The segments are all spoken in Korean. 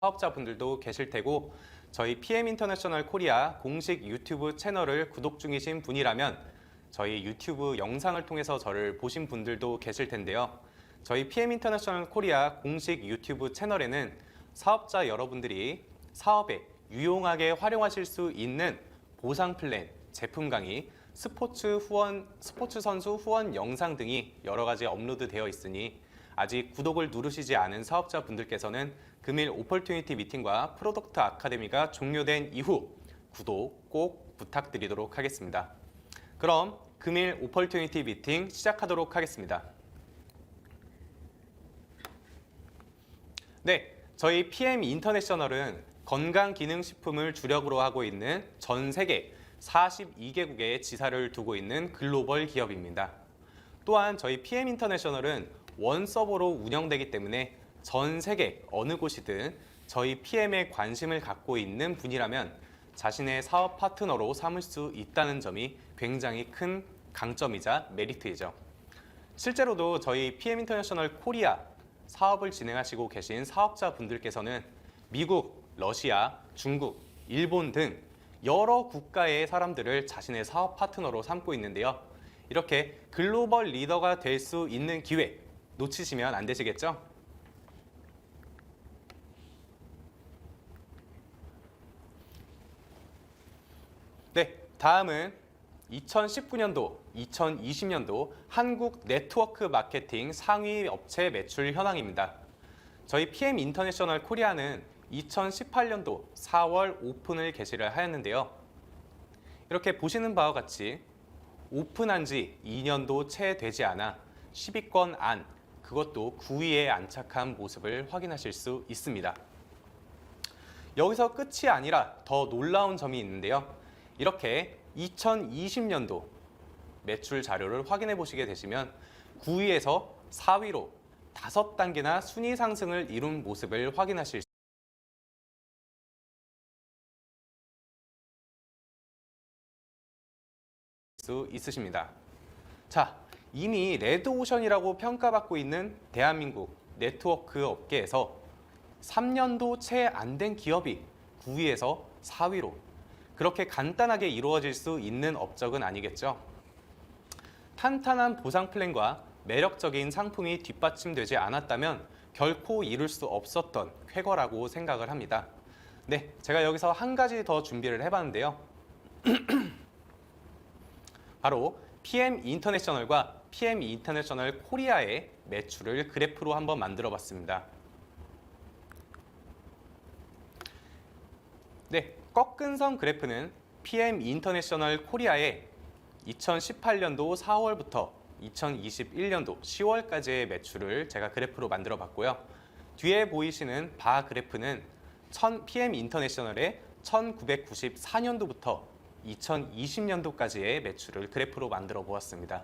사업자분들도 계실 테고 저희 PM 인터내셔널 코리아 공식 유튜브 채널을 구독 중이신 분이라면 저희 유튜브 영상을 통해서 저를 보신 분들도 계실 텐데요. 저희 PM 인터내셔널 코리아 공식 유튜브 채널에는 사업자 여러분들이 사업에 유용하게 활용하실 수 있는 보상 플랜, 제품 강의, 스포츠 선수 후원 영상 등이 여러 가지 업로드되어 있으니 아직 구독을 누르시지 않은 사업자분들께서는 금일 오퍼튜니티 미팅과 프로덕트 아카데미가 종료된 이후 구독 꼭 부탁드리도록 하겠습니다. 그럼 금일 오퍼튜니티 미팅 시작하도록 하겠습니다. 네, 저희 PM 인터내셔널은 건강기능식품을 주력으로 하고 있는 전 세계 42개국에 지사를 두고 있는 글로벌 기업입니다. 또한 저희 PM 인터내셔널은 원 서버로 운영되기 때문에 전 세계 어느 곳이든 저희 PM에 관심을 갖고 있는 분이라면 자신의 사업 파트너로 삼을 수 있다는 점이 굉장히 큰 강점이자 메리트이죠. 실제로도 저희 PM 인터내셔널 코리아 사업을 진행하시고 계신 사업자분들께서는 미국, 러시아, 중국, 일본 등 여러 국가의 사람들을 자신의 사업 파트너로 삼고 있는데요. 이렇게 글로벌 리더가 될 수 있는 기회 놓치시면 안 되시겠죠? 네, 다음은 2019년도, 2020년도 한국 네트워크 마케팅 상위 업체 매출 현황입니다. 저희 PM 인터내셔널 코리아는 2018년도 4월 오픈을 개시를 하였는데요. 이렇게 보시는 바와 같이 오픈한 지 2년도 채 되지 않아 10위권 안, 그것도 9위에 안착한 모습을 확인하실 수 있습니다. 여기서 끝이 아니라 더 놀라운 점이 있는데요. 이렇게 2020년도 매출 자료를 확인해 보시게 되시면 9위에서 4위로 5단계나 순위 상승을 이룬 모습을 확인하실 수 있으십니다. 자, 이미 레드오션이라고 평가받고 있는 대한민국 네트워크 업계에서 3년도 채 안 된 기업이 9위에서 4위로 그렇게 간단하게 이루어질 수 있는 업적은 아니겠죠. 탄탄한 보상 플랜과 매력적인 상품이 뒷받침되지 않았다면 결코 이룰 수 없었던 쾌거라고 생각을 합니다. 네, 제가 여기서 한 가지 더 준비를 해봤는데요. 바로 PM 인터내셔널과 PM 인터내셔널 코리아의 매출을 그래프로 한번 만들어 봤습니다. 네, 꺾은 선 그래프는 PM 인터내셔널 코리아의 2018년도 4월부터 2021년도 10월까지의 매출을 제가 그래프로 만들어 봤고요. 뒤에 보이시는 바 그래프는 PM 인터내셔널의 1994년도부터 2020년도까지의 매출을 그래프로 만들어 보았습니다.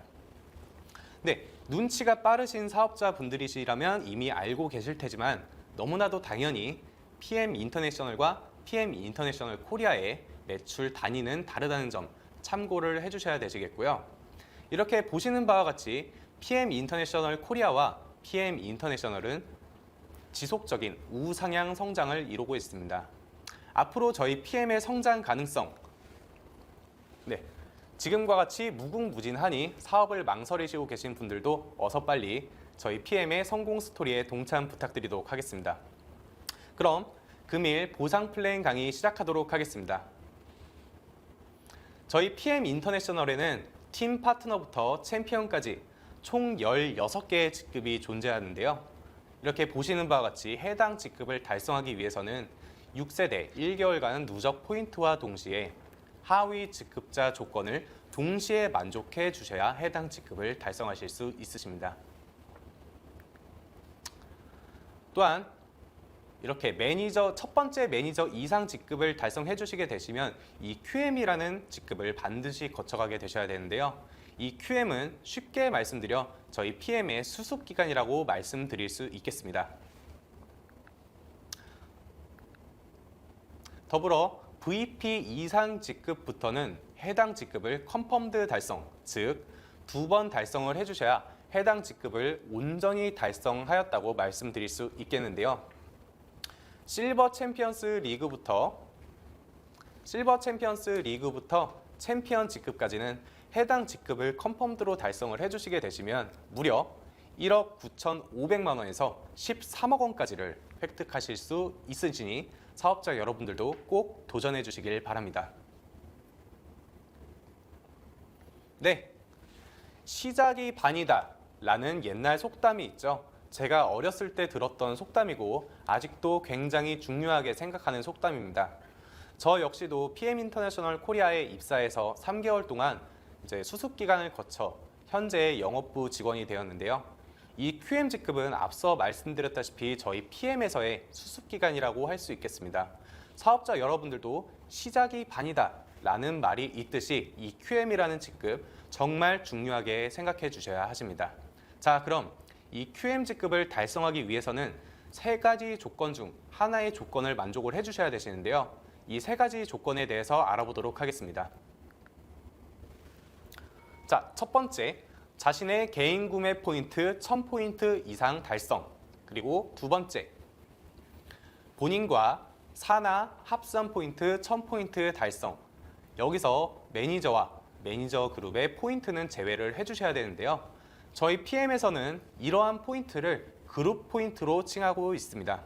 네, 눈치가 빠르신 사업자분들이시라면 이미 알고 계실 테지만 너무나도 당연히 PM 인터내셔널과 PM 인터내셔널 코리아의 매출 단위는 다르다는 점 참고를 해주셔야 되시겠고요. 이렇게 보시는 바와 같이 PM 인터내셔널 코리아와 PM 인터내셔널은 지속적인 우상향 성장을 이루고 있습니다. 앞으로 저희 PM의 성장 가능성, 네, 지금과 같이 무궁무진하니 사업을 망설이시고 계신 분들도 어서 빨리 저희 PM의 성공 스토리에 동참 부탁드리도록 하겠습니다. 그럼 금일 보상 플랜 강의 시작하도록 하겠습니다. 저희 PM 인터내셔널에는 팀 파트너부터 챔피언까지 총 16개의 직급이 존재하는데요. 이렇게 보시는 바와 같이 해당 직급을 달성하기 위해서는 6세대 1개월간 누적 포인트와 동시에 하위 직급자 조건을 동시에 만족해 주셔야 해당 직급을 달성하실 수 있으십니다. 또한 이렇게 첫 번째 매니저 이상 직급을 달성해 주시게 되시면 이 QM이라는 직급을 반드시 거쳐가게 되셔야 되는데요. 이 QM은 쉽게 말씀드려 저희 PM의 수습기간이라고 말씀드릴 수 있겠습니다. 더불어 VP 이상 직급부터는 해당 직급을 컨펌드 달성, 즉 2번 달성을 해주셔야 해당 직급을 온전히 달성하였다고 말씀드릴 수 있겠는데요. 실버 챔피언스 리그부터 챔피언 직급까지는 해당 직급을 컨펌드로 달성을 해주시게 되시면 무려 1억 9,500만 원에서 13억 원까지를 획득하실 수 있으시니 사업자 여러분들도 꼭 도전해 주시길 바랍니다. 네, 시작이 반이다 라는 옛날 속담이 있죠. 제가 어렸을 때 들었던 속담이고 아직도 굉장히 중요하게 생각하는 속담입니다. 저 역시도 PM 인터내셔널 코리아에 입사해서 3개월 동안 이제 수습 기간을 거쳐 현재 영업부 직원이 되었는데요. 이 QM 직급은 앞서 말씀드렸다시피 저희 PM에서의 수습 기간이라고 할 수 있겠습니다. 사업자 여러분들도 시작이 반이다 라는 말이 있듯이 이 QM이라는 직급 정말 중요하게 생각해 주셔야 하십니다. 자, 그럼 이 QM 직급을 달성하기 위해서는 세 가지 조건 중 하나의 조건을 만족을 해주셔야 되시는데요. 이 세 가지 조건에 대해서 알아보도록 하겠습니다. 자, 첫 번째, 자신의 개인 구매 포인트 1000포인트 이상 달성. 그리고 두 번째, 본인과 산하 합산 포인트 1000포인트 달성. 여기서 매니저와 매니저 그룹의 포인트는 제외를 해주셔야 되는데요. 저희 PM에서는 이러한 포인트를 그룹 포인트로 칭하고 있습니다.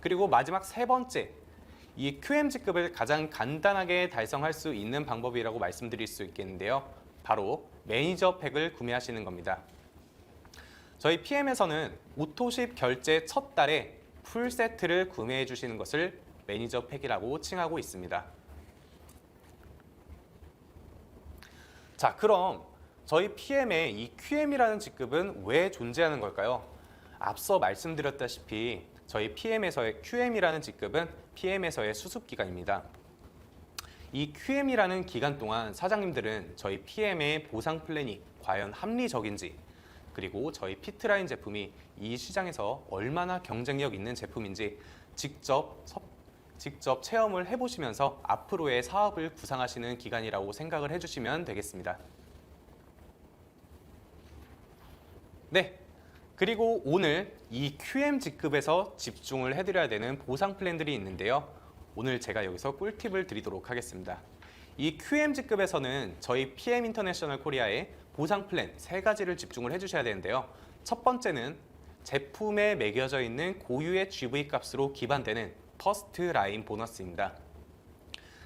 그리고 마지막 세 번째, 이 QM 직급을 가장 간단하게 달성할 수 있는 방법이라고 말씀드릴 수 있겠는데요. 바로 매니저 팩을 구매하시는 겁니다. 저희 PM에서는 오토십 결제 첫 달에 풀 세트를 구매해 주시는 것을 매니저 팩이라고 칭하고 있습니다. 자, 그럼 저희 PM의 이 QM이라는 직급은 왜 존재하는 걸까요? 앞서 말씀드렸다시피 저희 PM에서의 QM이라는 직급은 PM에서의 수습기간입니다. 이 QM이라는 기간 동안 사장님들은 저희 PM의 보상 플랜이 과연 합리적인지, 그리고 저희 피트라인 제품이 이 시장에서 얼마나 경쟁력 있는 제품인지 직접 체험을 해보시면서 앞으로의 사업을 구상하시는 기간이라고 생각을 해주시면 되겠습니다. 네, 그리고 오늘 이 QM 직급에서 집중을 해드려야 되는 보상 플랜들이 있는데요. 오늘 제가 여기서 꿀팁을 드리도록 하겠습니다. 이 QM 직급에서는 저희 PM 인터내셔널 코리아의 보상 플랜 세 가지를 집중을 해주셔야 되는데요. 첫 번째는 제품에 매겨져 있는 고유의 GV 값으로 기반되는 퍼스트 라인 보너스입니다.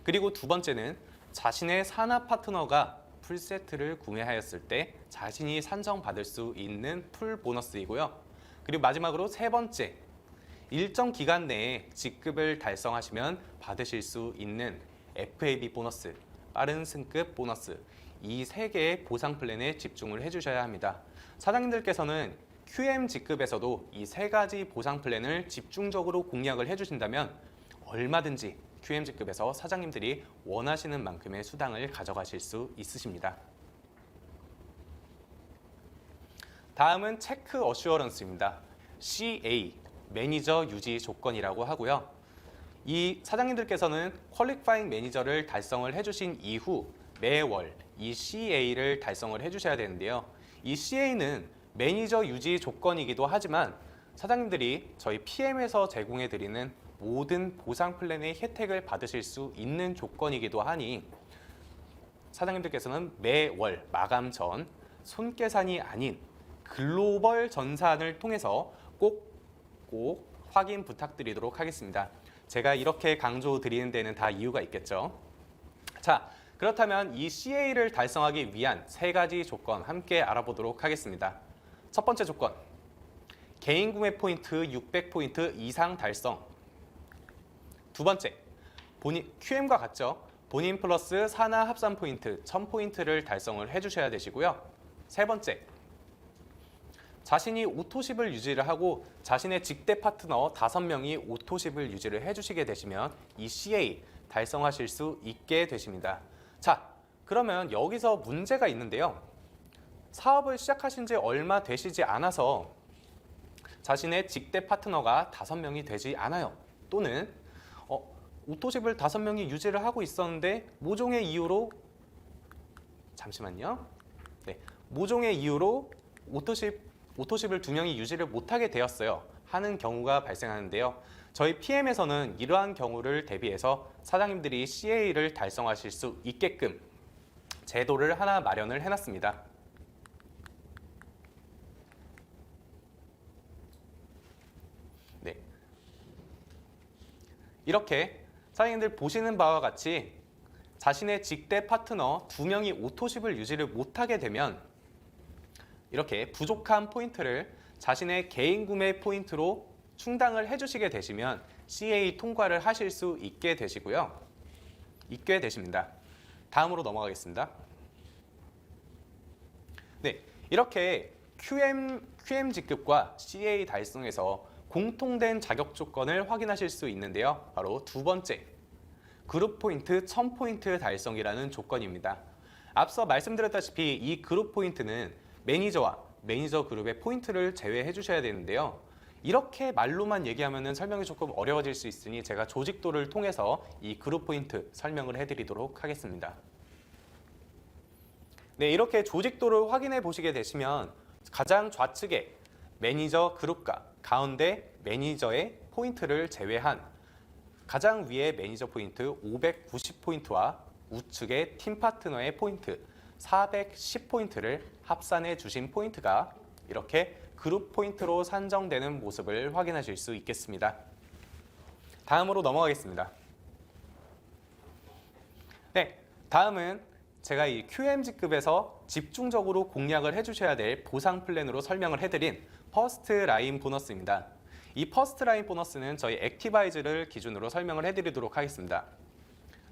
그리고 두 번째는 자신의 산하 파트너가 풀세트를 구매하였을 때 자신이 산정받을 수 있는 풀 보너스이고요. 그리고 마지막으로 세 번째, 일정 기간 내에 직급을 달성하시면 받으실 수 있는 FAB 보너스, 빠른 승급 보너스, 이 세 개의 보상 플랜에 집중을 해주셔야 합니다. 사장님들께서는 QM 직급에서도 이 세 가지 보상 플랜을 집중적으로 공략을 해주신다면 얼마든지 QM 직급에서 사장님들이 원하시는 만큼의 수당을 가져가실 수 있으십니다. 다음은 체크 어슈어런스입니다. CA, 매니저 유지 조건이라고 하고요. 이 사장님들께서는 퀄리파잉 매니저를 달성을 해주신 이후 매월 이 CA를 달성을 해주셔야 되는데요. 이 CA는 매니저 유지 조건이기도 하지만 사장님들이 저희 PM에서 제공해드리는 모든 보상 플랜의 혜택을 받으실 수 있는 조건이기도 하니 사장님들께서는 매월 마감 전 손계산이 아닌 글로벌 전산을 통해서 꼭 확인 부탁드리도록 하겠습니다. 제가 이렇게 강조드리는 데는 다 이유가 있겠죠. 자, 그렇다면 이 CA를 달성하기 위한 세 가지 조건 함께 알아보도록 하겠습니다. 첫 번째 조건, 개인 구매 포인트 600포인트 이상 달성. 두 번째, QM과 같죠. 본인 플러스 산하 합산 포인트 1000포인트를 달성을 해주셔야 되시고요. 세 번째, 자신이 오토십을 유지를 하고 자신의 직대 파트너 5명이 오토십을 유지를 해주시게 되시면 이 CA 달성하실 수 있게 되십니다. 자, 그러면 여기서 문제가 있는데요. 사업을 시작하신 지 얼마 되시지 않아서 자신의 직대 파트너가 5명이 되지 않아요. 또는 오토십을 5명이 유지를 하고 있었는데 모종의 이유로 모종의 이유로 오토십을 2명이 유지를 못하게 되었어요 하는 경우가 발생하는데요. 저희 PM에서는 이러한 경우를 대비해서 사장님들이 CA를 달성하실 수 있게끔 제도를 하나 마련을 해놨습니다. 네. 이렇게 사장님들 보시는 바와 같이 자신의 직대 파트너 2명이 오토십을 유지를 못하게 되면 이렇게 부족한 포인트를 자신의 개인 구매 포인트로 충당을 해주시게 되시면 CA 통과를 하실 수 있게 되시고요. 있게 되십니다. 다음으로 넘어가겠습니다. 네, 이렇게 QM 직급과 CA 달성에서 공통된 자격 조건을 확인하실 수 있는데요. 바로 두 번째, 그룹 포인트 1000포인트 달성이라는 조건입니다. 앞서 말씀드렸다시피 이 그룹 포인트는 매니저와 매니저 그룹의 포인트를 제외해 주셔야 되는데요. 이렇게 말로만 얘기하면 설명이 조금 어려워질 수 있으니 제가 조직도를 통해서 이 그룹 포인트 설명을 해드리도록 하겠습니다. 네, 이렇게 조직도를 확인해 보시게 되시면 가장 좌측에 매니저 그룹과 가운데 매니저의 포인트를 제외한 가장 위에 매니저 포인트 590포인트와 우측에 팀 파트너의 포인트 410포인트를 합산해 주신 포인트가 이렇게 그룹 포인트로 산정되는 모습을 확인하실 수 있겠습니다. 다음으로 넘어가겠습니다. 네, 다음은 제가 이 QMG급에서 집중적으로 공략을 해주셔야 될 보상 플랜으로 설명을 해드린 퍼스트 라인 보너스입니다. 이 퍼스트 라인 보너스는 저희 액티바이즈를 기준으로 설명을 해드리도록 하겠습니다.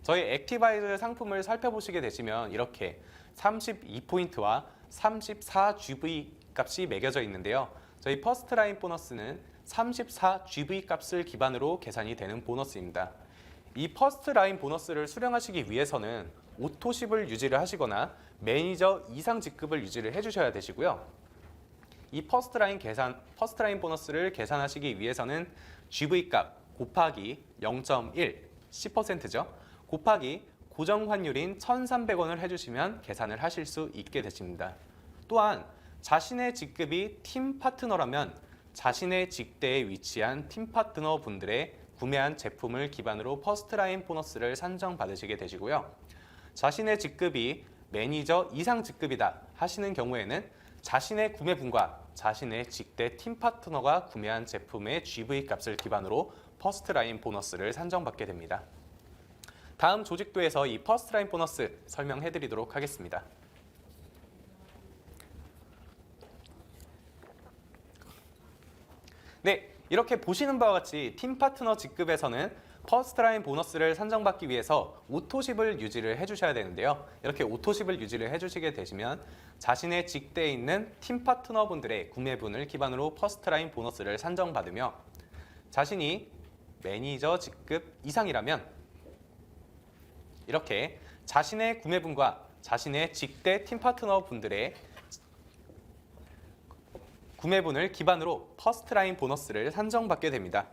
저희 액티바이즈 상품을 살펴보시게 되시면 이렇게 32포인트와 34GV 값이 매겨져 있는데요. 저희 퍼스트 라인 보너스는 34GV 값을 기반으로 계산이 되는 보너스입니다. 이 퍼스트 라인 보너스를 수령하시기 위해서는 오토십을 유지를 하시거나 매니저 이상 직급을 유지를 해주셔야 되시고요. 이 퍼스트 라인 보너스를 계산하시기 위해서는 GV 값 곱하기 0.1, 10%죠. 곱하기 고정 환율인 1,300원을 해주시면 계산을 하실 수 있게 되십니다. 또한 자신의 직급이 팀 파트너라면 자신의 직대에 위치한 팀 파트너 분들의 구매한 제품을 기반으로 퍼스트 라인 보너스를 산정받으시게 되시고요. 자신의 직급이 매니저 이상 직급이다 하시는 경우에는 자신의 구매분과 자신의 직대 팀 파트너가 구매한 제품의 GV 값을 기반으로 퍼스트 라인 보너스를 산정받게 됩니다. 다음 조직도에서 이 퍼스트 라인 보너스 설명해 드리도록 하겠습니다. 네, 이렇게 보시는 바와 같이 팀 파트너 직급에서는 퍼스트 라인 보너스를 산정받기 위해서 오토십을 유지를 해주셔야 되는데요. 이렇게 오토십을 유지를 해주시게 되시면 자신의 직대에 있는 팀 파트너분들의 구매분을 기반으로 퍼스트 라인 보너스를 산정받으며 자신이 매니저 직급 이상이라면 이렇게 자신의 구매분과 자신의 직대 팀 파트너분들의 구매분을 기반으로 퍼스트 라인 보너스를 산정받게 됩니다.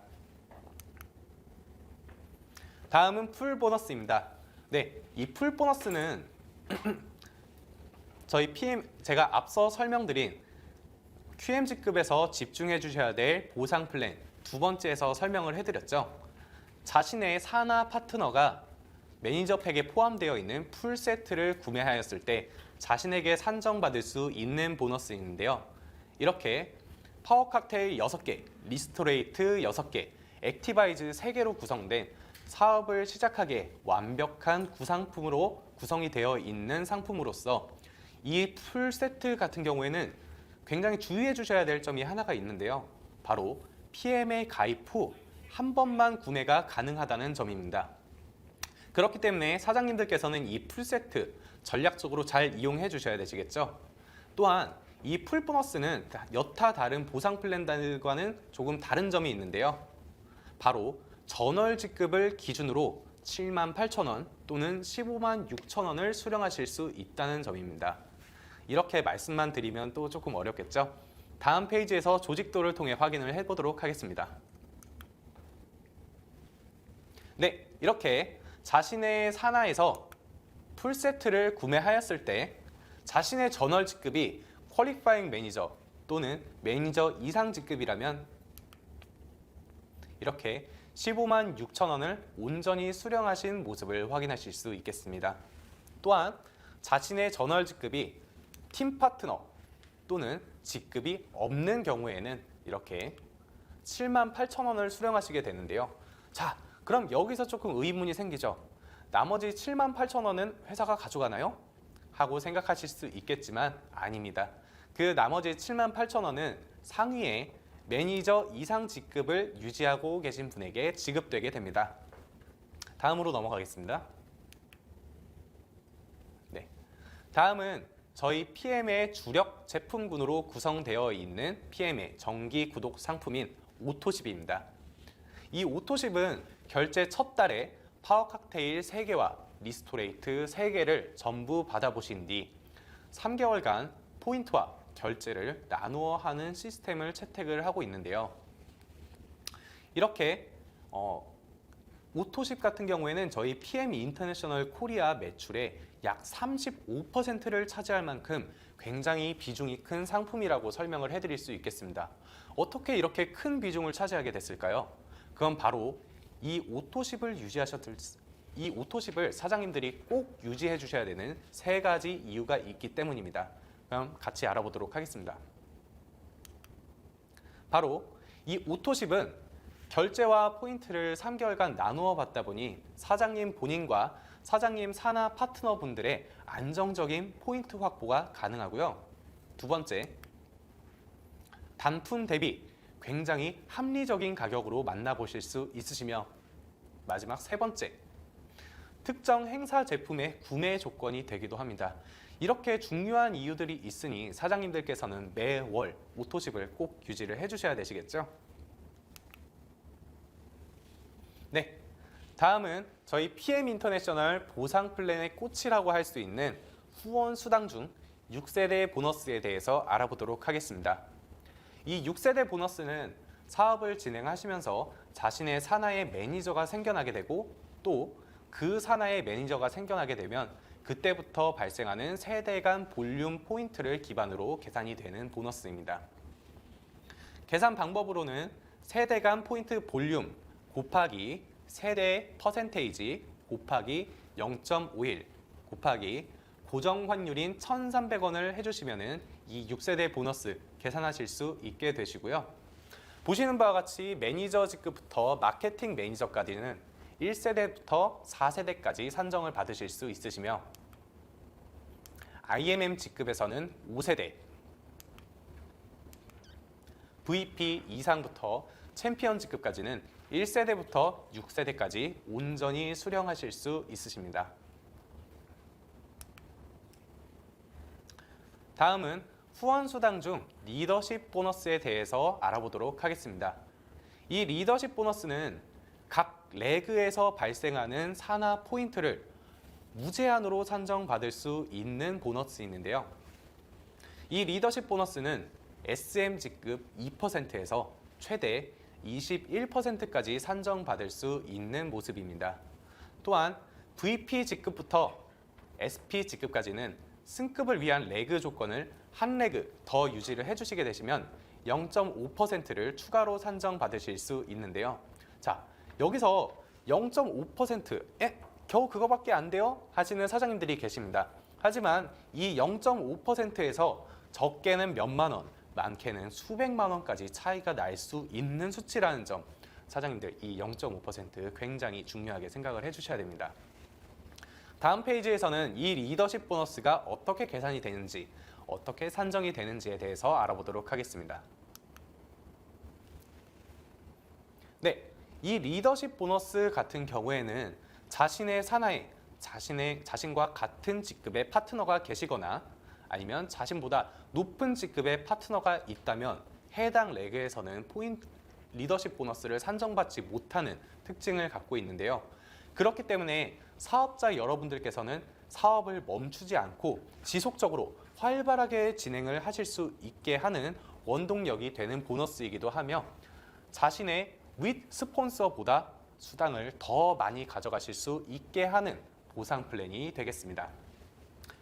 다음은 풀 보너스입니다. 네, 이 풀 보너스는 저희 제가 앞서 설명드린 QMG급에서 집중해 주셔야 될 보상 플랜 두 번째에서 설명을 해드렸죠. 자신의 산하 파트너가 매니저 팩에 포함되어 있는 풀 세트를 구매하였을 때 자신에게 산정받을 수 있는 보너스인데요. 이렇게 파워 칵테일 6개, 리스토레이트 6개, 액티바이즈 3개로 구성된 사업을 시작하기에 완벽한 구상품으로 구성이 되어 있는 상품으로서 이 풀 세트 같은 경우에는 굉장히 주의해 주셔야 될 점이 하나가 있는데요. 바로 PM에 가입 후 한 번만 구매가 가능하다는 점입니다. 그렇기 때문에 사장님들께서는 이 풀 세트 전략적으로 잘 이용해 주셔야 되시겠죠. 또한 이 풀 보너스는 여타 다른 보상 플랜과는 조금 다른 점이 있는데요. 바로 전월 직급을 기준으로 78,000원 또는 156,000원을 수령하실 수 있다는 점입니다. 이렇게 말씀만 드리면 또 조금 어렵겠죠? 다음 페이지에서 조직도를 통해 확인을 해보도록 하겠습니다. 네, 이렇게 자신의 산하에서 풀세트를 구매하였을 때 자신의 전월 직급이 퀄리파잉 매니저 또는 매니저 이상 직급이라면 이렇게 15만 6천 원을 온전히 수령하신 모습을 확인하실 수 있겠습니다. 또한 자신의 전월 직급이 팀 파트너 또는 직급이 없는 경우에는 이렇게 7만 8천 원을 수령하시게 되는데요. 자, 그럼 여기서 조금 의문이 생기죠. 나머지 7만 8천 원은 회사가 가져가나요? 하고 생각하실 수 있겠지만 아닙니다. 그 나머지 7만 8천 원은 상위에 매니저 이상 직급을 유지하고 계신 분에게 지급되게 됩니다. 다음으로 넘어가겠습니다. 네, 다음은 저희 PM의 주력 제품군으로 구성되어 있는 PM의 정기 구독 상품인 오토십입니다. 이 오토십은 결제 첫 달에 파워 칵테일 3개와 리스토레이트 3개를 전부 받아보신 뒤 3개월간 포인트와 결제를 나누어 하는 시스템을 채택을 하고 있는데요. 이렇게 오토십 같은 경우에는 저희 PM 인터내셔널 코리아 매출의 약 35%를 차지할 만큼 굉장히 비중이 큰 상품이라고 설명을 해드릴 수 있겠습니다. 어떻게 이렇게 큰 비중을 차지하게 됐을까요? 그건 바로 이 오토십을 사장님들이 꼭 유지해 주셔야 되는 3가지 이유가 있기 때문입니다. 그럼 같이 알아보도록 하겠습니다. 바로 이 오토십은 결제와 포인트를 3개월간 나누어 받다 보니 사장님 본인과 사장님 산하 파트너분들의 안정적인 포인트 확보가 가능하고요. 두 번째, 단품 대비 굉장히 합리적인 가격으로 만나보실 수 있으시며, 마지막 세 번째, 특정 행사 제품의 구매 조건이 되기도 합니다. 이렇게 중요한 이유들이 있으니 사장님들께서는 매월 오토십을 꼭 유지를 해주셔야 되시겠죠? 네, 다음은 저희 PM 인터내셔널 보상 플랜의 꽃이라고 할 수 있는 후원 수당 중 6세대 보너스에 대해서 알아보도록 하겠습니다. 이 6세대 보너스는 사업을 진행하시면서 자신의 산하에 매니저가 생겨나게 되고 또 그 산하에 매니저가 생겨나게 되면 그때부터 발생하는 세대 간 볼륨 포인트를 기반으로 계산이 되는 보너스입니다. 계산 방법으로는 세대 간 포인트 볼륨 곱하기 세대 퍼센테이지 곱하기 0.51 곱하기 고정 환율인 1,300원을 해주시면 이 6세대 보너스 계산하실 수 있게 되시고요. 보시는 바와 같이 매니저 직급부터 마케팅 매니저까지는 1세대부터 4세대까지 산정을 받으실 수 있으시며 IMM 직급에서는 5세대, VP 이상부터 챔피언 직급까지는 1세대부터 6세대까지 온전히 수령하실 수 있으십니다. 다음은 후원 수당 중 리더십 보너스에 대해서 알아보도록 하겠습니다. 이 리더십 보너스는 각 레그에서 발생하는 산하 포인트를 무제한으로 산정받을 수 있는 보너스인데요. 이 리더십 보너스는 SM 직급 2%에서 최대 21%까지 산정받을 수 있는 모습입니다. 또한 VP 직급부터 SP 직급까지는 승급을 위한 레그 조건을 한 레그 더 유지를 해주시게 되시면 0.5%를 추가로 산정받으실 수 있는데요. 자, 여기서 0.5%에 겨우 그거밖에 안 돼요? 하시는 사장님들이 계십니다. 하지만 이 0.5%에서 적게는 몇만 원, 많게는 수백만 원까지 차이가 날 수 있는 수치라는 점, 사장님들 이 0.5% 굉장히 중요하게 생각을 해주셔야 됩니다. 다음 페이지에서는 이 리더십 보너스가 어떻게 계산이 되는지, 어떻게 산정이 되는지에 대해서 알아보도록 하겠습니다. 네, 이 리더십 보너스 같은 경우에는 자신의 산하에 자신과 같은 직급의 파트너가 계시거나 아니면 자신보다 높은 직급의 파트너가 있다면 해당 레그에서는 리더십 보너스를 산정받지 못하는 특징을 갖고 있는데요. 그렇기 때문에 사업자 여러분들께서는 사업을 멈추지 않고 지속적으로 활발하게 진행을 하실 수 있게 하는 원동력이 되는 보너스이기도 하며 자신의 윗 스폰서보다 수당을 더 많이 가져가실 수 있게 하는 보상 플랜이 되겠습니다.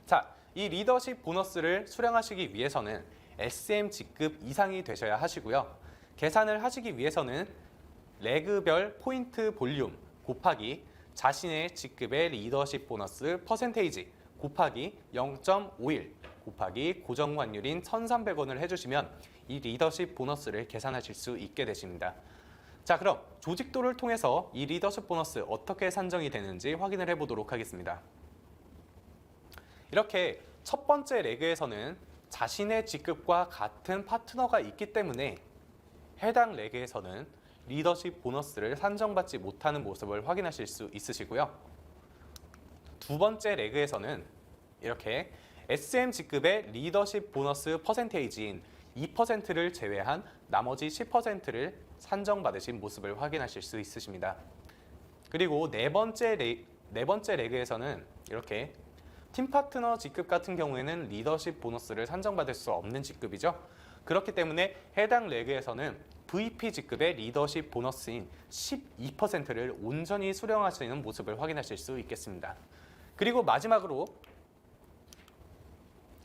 자, 이 리더십 보너스를 수령하시기 위해서는 SM 직급 이상이 되셔야 하시고요. 계산을 하시기 위해서는 레그별 포인트 볼륨 곱하기 자신의 직급의 리더십 보너스 퍼센테이지 곱하기 0.51 곱하기 고정 환율인 1,300원을 해주시면 이 리더십 보너스를 계산하실 수 있게 되십니다. 자, 그럼 조직도를 통해서 이 리더십 보너스 어떻게 산정이 되는지 확인을 해보도록 하겠습니다. 이렇게 첫 번째 레그에서는 자신의 직급과 같은 파트너가 있기 때문에 해당 레그에서는 리더십 보너스를 산정받지 못하는 모습을 확인하실 수 있으시고요. 두 번째 레그에서는 이렇게 SM 직급의 리더십 보너스 퍼센테이지인 2%를 제외한 나머지 10%를 산정받으신 모습을 확인하실 수 있으십니다. 그리고 네 번째 레그에서는 이렇게 팀 파트너 직급 같은 경우에는 리더십 보너스를 산정받을 수 없는 직급이죠. 그렇기 때문에 해당 레그에서는 VP 직급의 리더십 보너스인 12%를 온전히 수령하시는 모습을 확인하실 수 있겠습니다. 그리고 마지막으로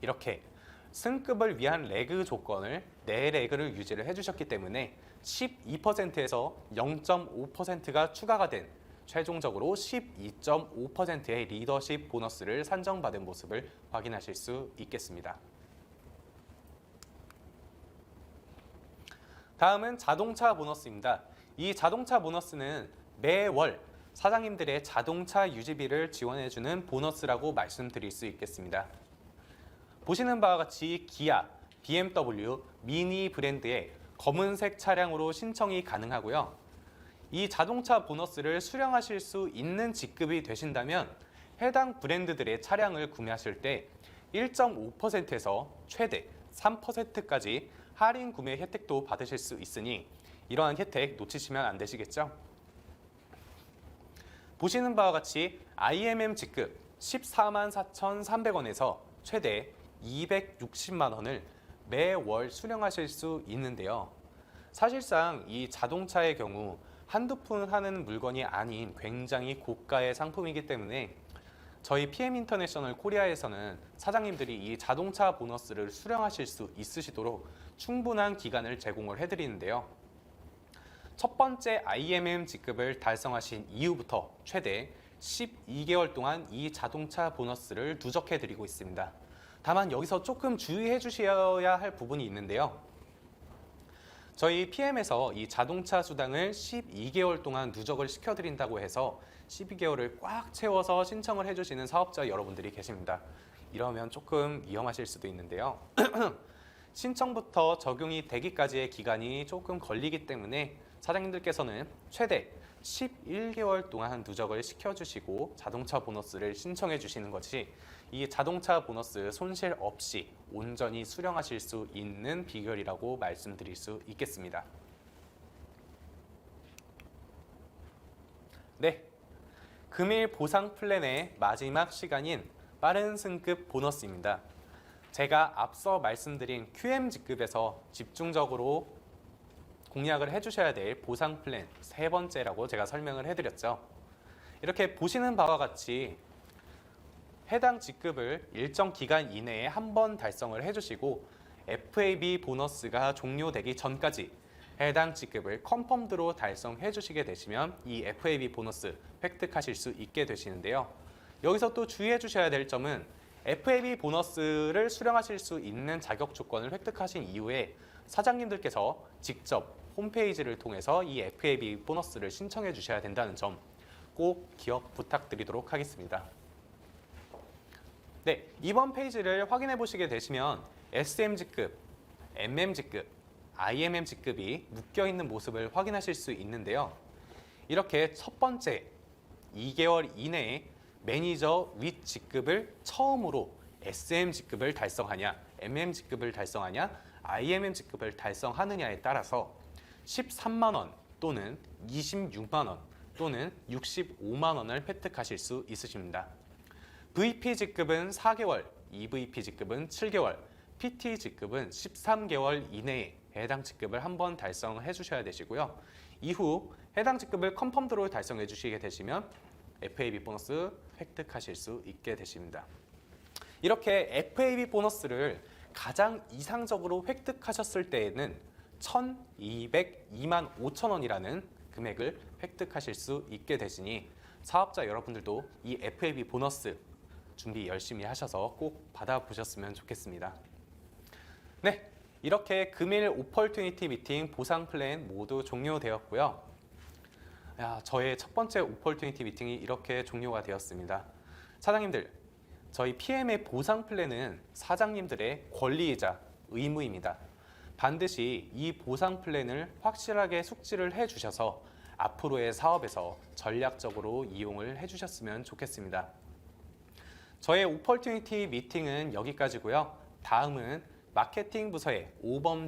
이렇게 승급을 위한 레그 조건을 4레그를 유지를 해주셨기 때문에 12%에서 0.5%가 추가가 된 최종적으로 12.5%의 리더십 보너스를 산정받은 모습을 확인하실 수 있겠습니다. 다음은 자동차 보너스입니다. 이 자동차 보너스는 매월 사장님들의 자동차 유지비를 지원해주는 보너스라고 말씀드릴 수 있겠습니다. 보시는 바와 같이 기아, BMW, 미니 브랜드의 검은색 차량으로 신청이 가능하고요. 이 자동차 보너스를 수령하실 수 있는 직급이 되신다면 해당 브랜드들의 차량을 구매하실 때 1.5%에서 최대 3%까지 할인 구매 혜택도 받으실 수 있으니 이러한 혜택 놓치시면 안 되시겠죠? 보시는 바와 같이 IMM 직급 144,300원에서 최대 260만 원을 매월 수령하실 수 있는데요. 사실상 이 자동차의 경우 한두 푼 하는 물건이 아닌 굉장히 고가의 상품이기 때문에 저희 PM 인터내셔널 코리아에서는 사장님들이 이 자동차 보너스를 수령하실 수 있으시도록 충분한 기간을 제공을 해드리는데요. 첫 번째 IMM 직급을 달성하신 이후부터 최대 12개월 동안 이 자동차 보너스를 누적해드리고 있습니다. 다만 여기서 조금 주의해 주셔야 할 부분이 있는데요. 저희 PM에서 이 자동차 수당을 12개월 동안 누적을 시켜드린다고 해서 12개월을 꽉 채워서 신청을 해주시는 사업자 여러분들이 계십니다. 이러면 조금 위험하실 수도 있는데요. 신청부터 적용이 되기까지의 기간이 조금 걸리기 때문에 사장님들께서는 최대 11개월 동안 누적을 시켜주시고 자동차 보너스를 신청해 주시는 것이 이 자동차 보너스 손실 없이 온전히 수령하실 수 있는 비결이라고 말씀드릴 수 있겠습니다. 네, 금일 보상 플랜의 마지막 시간인 빠른 승급 보너스입니다. 제가 앞서 말씀드린 QM 직급에서 집중적으로 공략을 해주셔야 될 보상 플랜 세 번째라고 제가 설명을 해드렸죠. 이렇게 보시는 바와 같이 해당 직급을 일정 기간 이내에 한 번 달성을 해주시고 FAB 보너스가 종료되기 전까지 해당 직급을 컨펌드로 달성해 주시게 되시면 이 FAB 보너스 획득하실 수 있게 되시는데요. 여기서 또 주의해 주셔야 될 점은 FAB 보너스를 수령하실 수 있는 자격 조건을 획득하신 이후에 사장님들께서 직접 홈페이지를 통해서 이 FAB 보너스를 신청해 주셔야 된다는 점 꼭 기억 부탁드리도록 하겠습니다. 네, 이번 페이지를 확인해 보시게 되시면 SM 직급, MM 직급, IMM 직급이 묶여 있는 모습을 확인하실 수 있는데요. 이렇게 첫 번째 2개월 이내에 매니저 윗 직급을 처음으로 SM 직급을 달성하냐, MM 직급을 달성하냐, IMM 직급을 달성하느냐에 따라서 13만 원 또는 26만 원 또는 65만 원을 획득하실 수 있으십니다. VP 직급은 4개월, EVP 직급은 7개월, PT 직급은 13개월 이내에 해당 직급을 한번 달성해 주셔야 되시고요. 이후 해당 직급을 컨펌드로 달성해 주시게 되시면 FAB 보너스 획득하실 수 있게 되십니다. 이렇게 FAB 보너스를 가장 이상적으로 획득하셨을 때에는 1,202만 5천 원이라는 금액을 획득하실 수 있게 되시니 사업자 여러분들도 이 FAB 보너스 준비 열심히 하셔서 꼭 받아보셨으면 좋겠습니다. 네, 이렇게 금일 오퍼튜니티 미팅 보상 플랜 모두 종료되었고요. 저의 첫 번째 오퍼튜니티 미팅이 이렇게 종료가 되었습니다. 사장님들, 저희 PM의 보상 플랜은 사장님들의 권리이자 의무입니다. 반드시 이 보상 플랜을 확실하게 숙지를 해주셔서 앞으로의 사업에서 전략적으로 이용을 해주셨으면 좋겠습니다. 저의 오퍼튜니티 미팅은 여기까지고요. 다음은 마케팅 부서의 오범